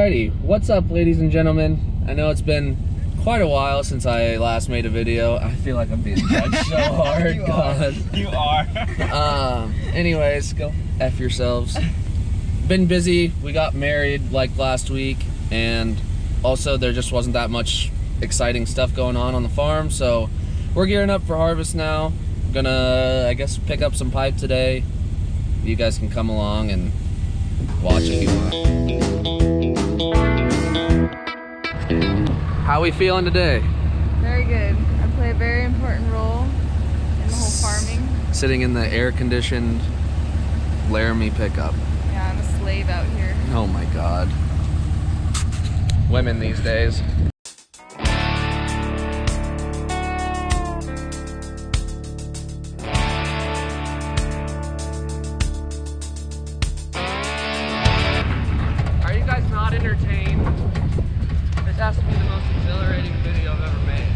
Alrighty, what's up, ladies and gentlemen? I know it's been quite a while since I last made a video. I feel like I'm being judged so hard. You are. Anyways, go F yourselves. Been busy. We got married like last week, and also there just wasn't that much exciting stuff going on the farm, so we're gearing up for harvest now. Gonna, I guess, pick up some pipe today. You guys can come along and watch if you want. How we feeling today? Very good. I play a very important role in the whole farming. Sitting in the air-conditioned Laramie pickup. Yeah, I'm a slave out here. Oh my God. Women these days. Are you guys not entertained? This has to be the most exhilarating video I've ever made.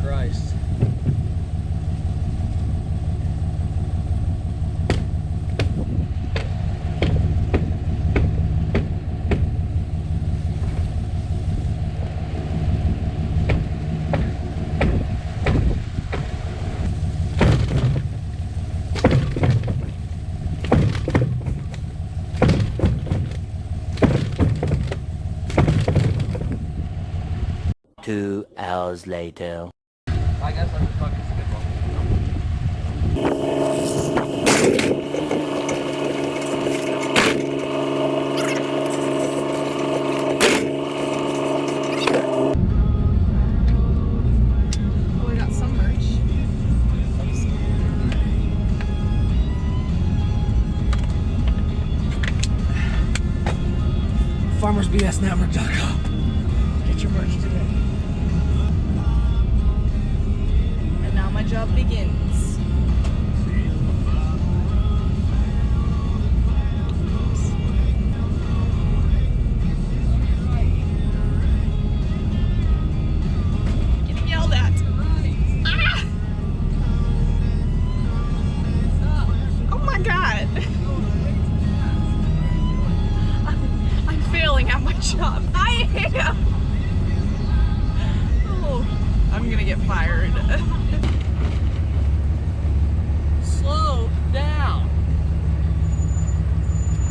Christ. Two hours later. I guess I'm fucking skip Oh, we got some merch. FarmersBSNetwork.com. Get your merch today. And now my job begins. Getting yelled at. Ah! Oh my God. I'm failing at my job. I am. Oh, I'm gonna get fired. Slow down.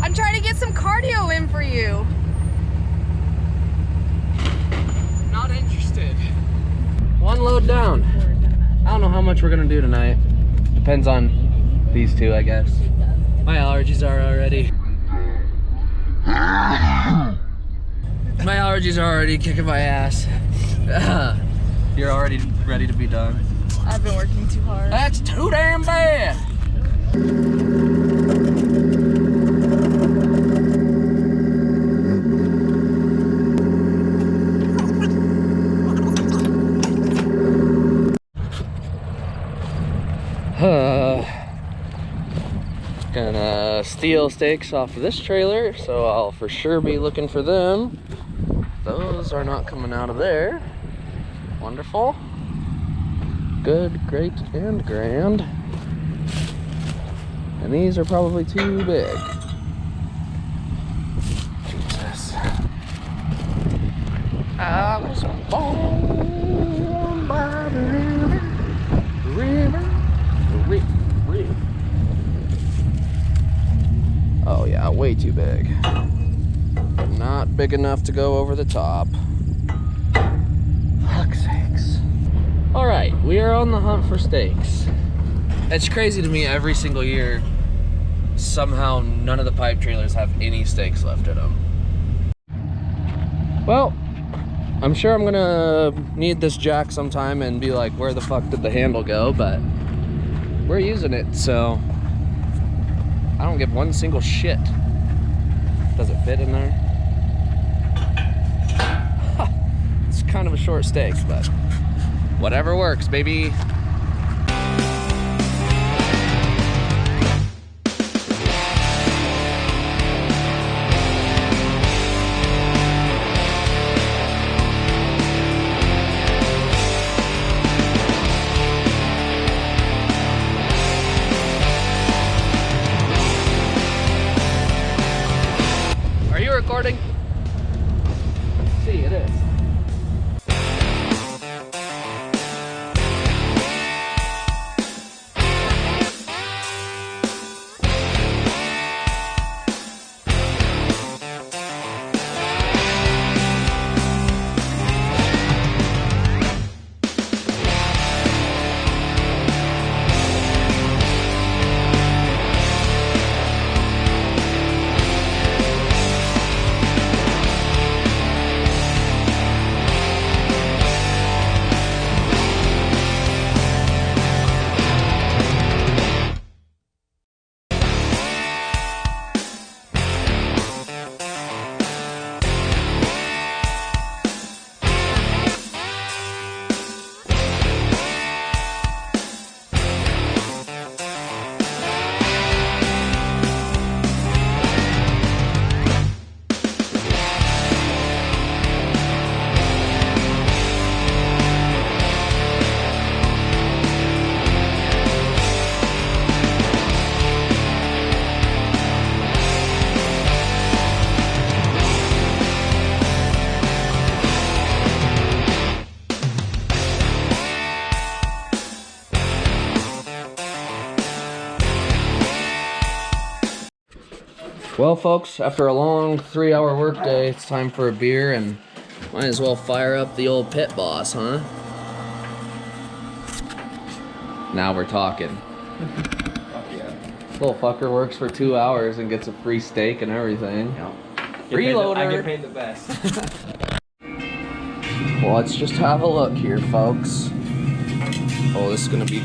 I'm trying to get some cardio in for you. Not interested. One load down. I don't know how much we're gonna do tonight. Depends on these two, I guess. My allergies are already. My allergies are already kicking my ass. You're already ready to be done. I've been working too hard. That's too damn bad. Gonna steal steaks off of this trailer, so I'll for sure be looking for them. Those are not coming out of there. Wonderful. Good, great, and grand. And these are probably too big. Jesus. I was born by the river. Oh yeah, way too big. Not big enough to go over the top. Fuck's sakes. All right, we are on the hunt for steaks. It's crazy to me, every single year, somehow none of the pipe trailers have any steaks left in them. Well, I'm sure I'm gonna need this jack sometime and be like, where the fuck did the handle go? But we're using it, so I don't give one single shit. Does it fit in there? kind of a short steak, but whatever works, baby. Are you recording? See, it is. Well, folks, after a long 3-hour workday, it's time for a beer, and might as well fire up the old pit boss, huh? Now we're talking. Little fucker works for 2 hours and gets a free steak and everything. Yep. Freeloader! I get paid the best. Well, let's just have a look here, folks. Oh, this is gonna be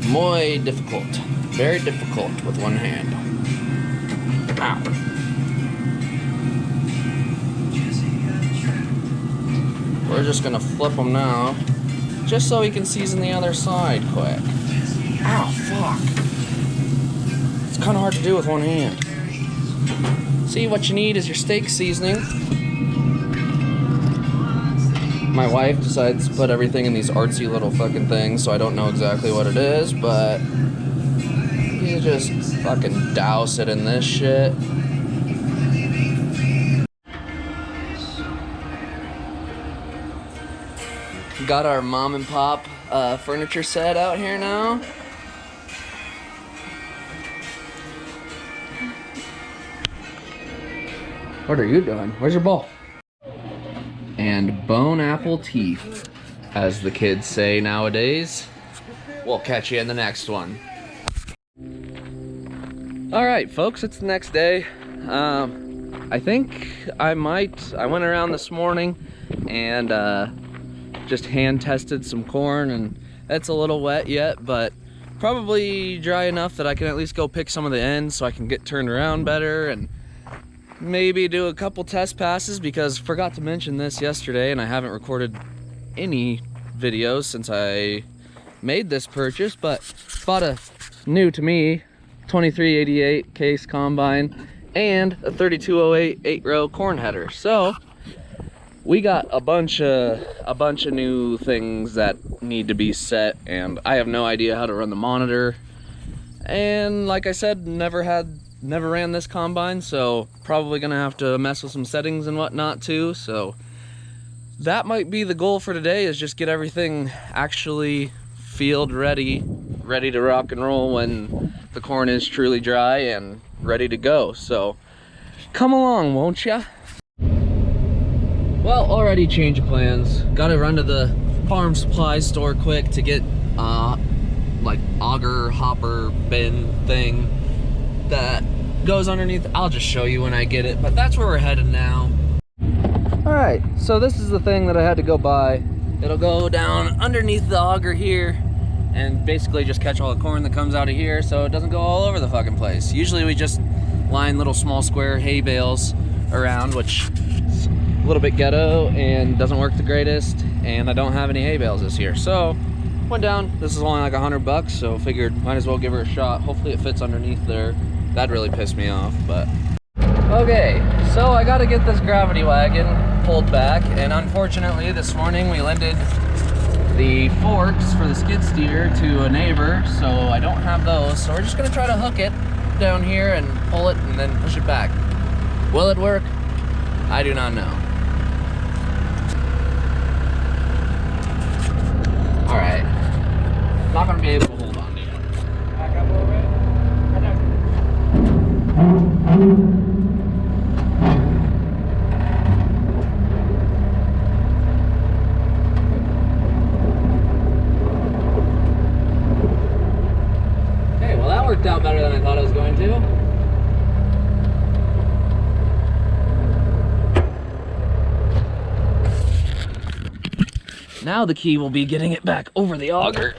muy difficult. Very difficult with one hand. Ow. We're just gonna flip them now, just so we can season the other side quick. Ow, fuck. It's kind of hard to do with one hand. See, what you need is your steak seasoning. My wife decides to put everything in these artsy little fucking things, so I don't know exactly what it is, but you just fucking douse it in this shit. Got our mom and pop furniture set out here now. What are you doing? Where's your ball? And bone apple teeth, as the kids say nowadays. We'll catch you in the next one. Alright folks, it's the next day. I think I went around this morning and just hand tested some corn, and it's a little wet yet, but probably dry enough that I can at least go pick some of the ends so I can get turned around better, and maybe do a couple test passes, because forgot to mention this yesterday and I haven't recorded any videos since I made this purchase, but bought a new to me 2388 case combine and a 3208 8-row corn header. So we got a bunch of new things that need to be set, and I have no idea how to run the monitor. And like I said, never ran this combine, so probably gonna have to mess with some settings and whatnot too. So that might be the goal for today, is just get everything actually field ready to rock and roll when the corn is truly dry and ready to go. So come along, won't ya? Well, already change of plans. Gotta run to the farm supply store quick to get like auger hopper bin thing that goes underneath. I'll just show you when I get it, but that's where we're headed now. All right, so this is the thing that I had to go buy. It'll go down underneath the auger here and basically just catch all the corn that comes out of here so it doesn't go all over the fucking place. Usually we just line little small square hay bales around, which a little bit ghetto and doesn't work the greatest, and I don't have any hay bales this year. So went down. This is only like $100, so figured might as well give her a shot. Hopefully it fits underneath there. That really pissed me off, but okay. So I got to get this gravity wagon pulled back, and unfortunately this morning we lended the forks for the skid steer to a neighbor, so I don't have those. So we're just gonna try to hook it down here and pull it and then push it back. Will it work? I do not know. All right, not gonna be able to hold on to it. Back up a little bit. Okay, well that worked out better than I thought it was going to. Now the key will be getting it back over the auger.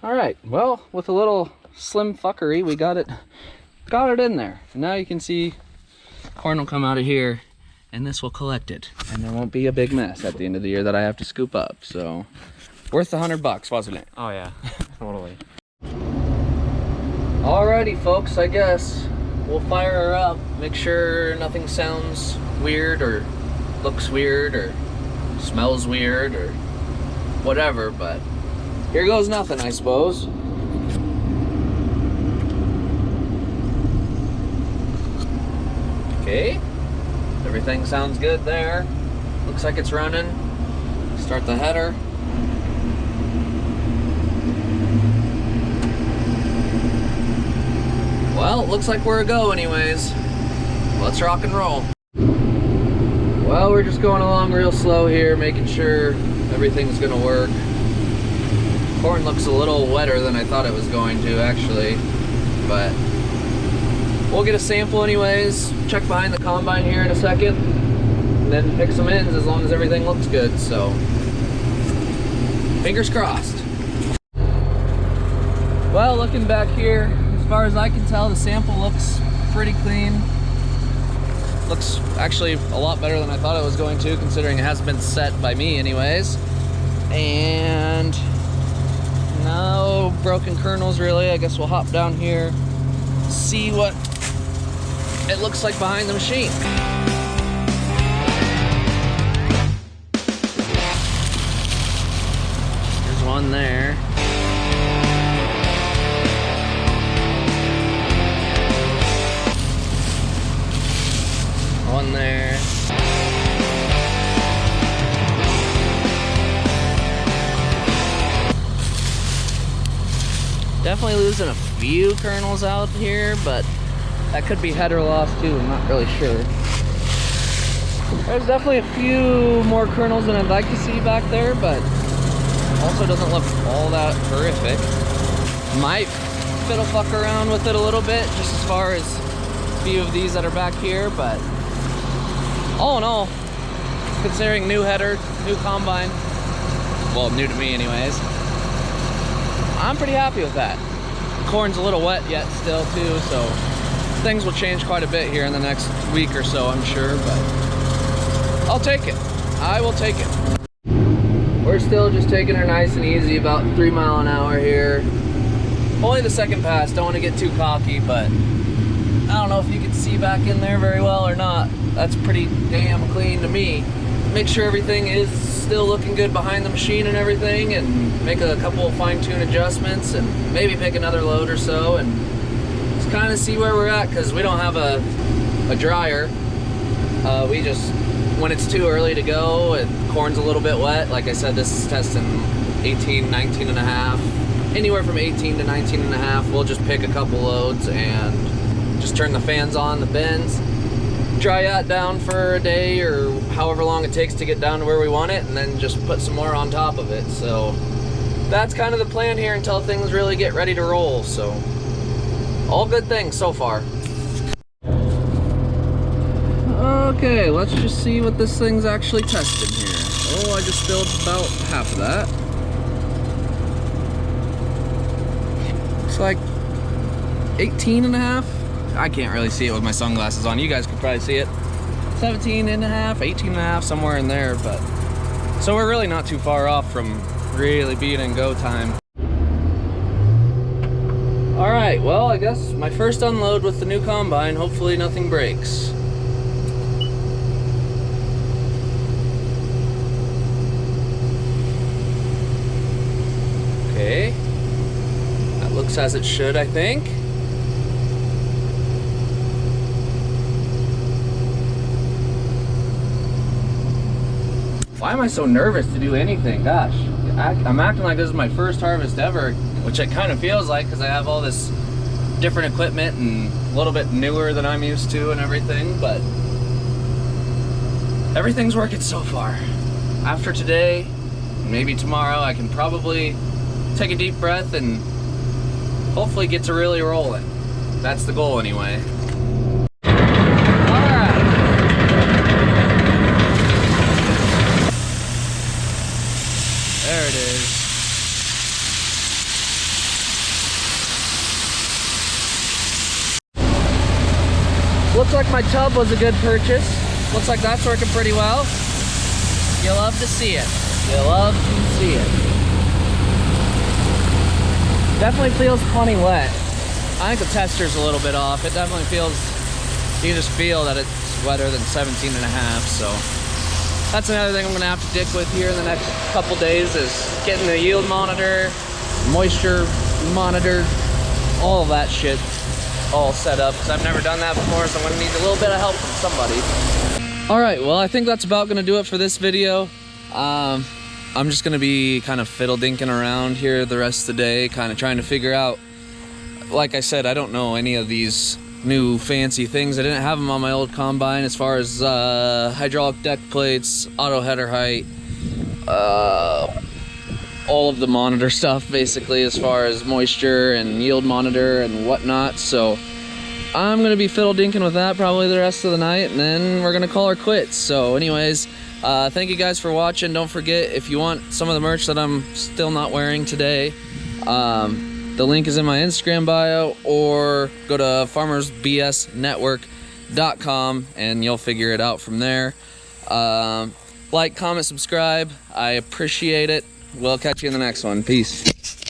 All right, well, with a little slim fuckery, we got it in there. And now you can see corn will come out of here and this will collect it. And there won't be a big mess at the end of the year that I have to scoop up. So worth the $100, wasn't it? Oh yeah, totally. Alrighty folks, I guess we'll fire her up, make sure nothing sounds weird or looks weird or smells weird or whatever, but here goes nothing, I suppose. Okay, everything sounds good there. Looks like it's running. Start the header. Well, it looks like we're a go anyways. Let's rock and roll. Well, we're just going along real slow here, making sure everything's gonna work. Corn looks a little wetter than I thought it was going to, actually, but we'll get a sample anyways, check behind the combine here in a second, and then pick some ends as long as everything looks good, so fingers crossed. Well, looking back here, as far as I can tell, the sample looks pretty clean. Looks actually a lot better than I thought it was going to, considering it hasn't been set by me anyways. And no broken kernels really. I guess we'll hop down here, see what it looks like behind the machine. There's one there. One there. Definitely losing a few kernels out here, but that could be header loss too, I'm not really sure. There's definitely a few more kernels than I'd like to see back there, but also doesn't look all that horrific. Might fiddle fuck around with it a little bit, just as far as a few of these that are back here, but all in all, considering new header, new combine, well, new to me anyways, I'm pretty happy with that. Corn's a little wet yet still too, so things will change quite a bit here in the next week or so, I'm sure, but I'll take it. I will take it. We're still just taking her nice and easy, about 3 miles an hour here. Only the second pass, don't want to get too cocky, but I don't know if you can see back in there very well or not. That's pretty damn clean to me. Make sure everything is still looking good behind the machine and everything, and make a couple of fine-tune adjustments and maybe pick another load or so and just kind of see where we're at, because we don't have a dryer. We just, when it's too early to go and corn's a little bit wet, like I said, this is testing 18, 19 and a half, anywhere from 18 to 19 and a half. We'll just pick a couple loads and just turn the fans on, the bins, dry yacht down for a day or however long it takes to get down to where we want it, and then just put some more on top of it. So that's kind of the plan here until things really get ready to roll. So all good things so far. Okay, let's just see what this thing's actually testing here. Oh, I just spilled about half of that. Looks like 18 and a half. I can't really see it with my sunglasses on. You guys could probably see it. 17 and a half, 18 and a half, somewhere in there. But so we're really not too far off from really being in go time. All right, well, I guess my first unload with the new combine. Hopefully nothing breaks. Okay, that looks as it should, I think. Why am I so nervous to do anything? Gosh, I'm acting like this is my first harvest ever, which it kind of feels like because I have all this different equipment and a little bit newer than I'm used to and everything, but everything's working so far. After today, maybe tomorrow, I can probably take a deep breath and hopefully get to really rolling. That's the goal anyway. Alright. There it is. Looks like my tub was a good purchase. Looks like that's working pretty well. You love to see it. You love to see it. Definitely feels plenty wet. I think the tester's a little bit off. It definitely feels, you just feel that it's wetter than 17 and a half, so. That's another thing I'm gonna have to dick with here in the next couple days is getting the yield monitor, moisture monitor, all of that shit all set up, because I've never done that before, so I'm gonna need a little bit of help from somebody. All right, well, I think that's about gonna do it for this video. I'm just gonna be kind of fiddle-dinking around here the rest of the day, kind of trying to figure out, like I said, I don't know any of these new fancy things. I didn't have them on my old combine as far as hydraulic deck plates, auto header height, all of the monitor stuff basically as far as moisture and yield monitor and whatnot. So I'm gonna be fiddle-dinking with that probably the rest of the night, and then we're gonna call her quits. So anyways, thank you guys for watching. Don't forget, if you want some of the merch that I'm still not wearing today, the link is in my Instagram bio, or go to farmersbsnetwork.com and you'll figure it out from there. Like, comment, subscribe. I appreciate it. We'll catch you in the next one. Peace.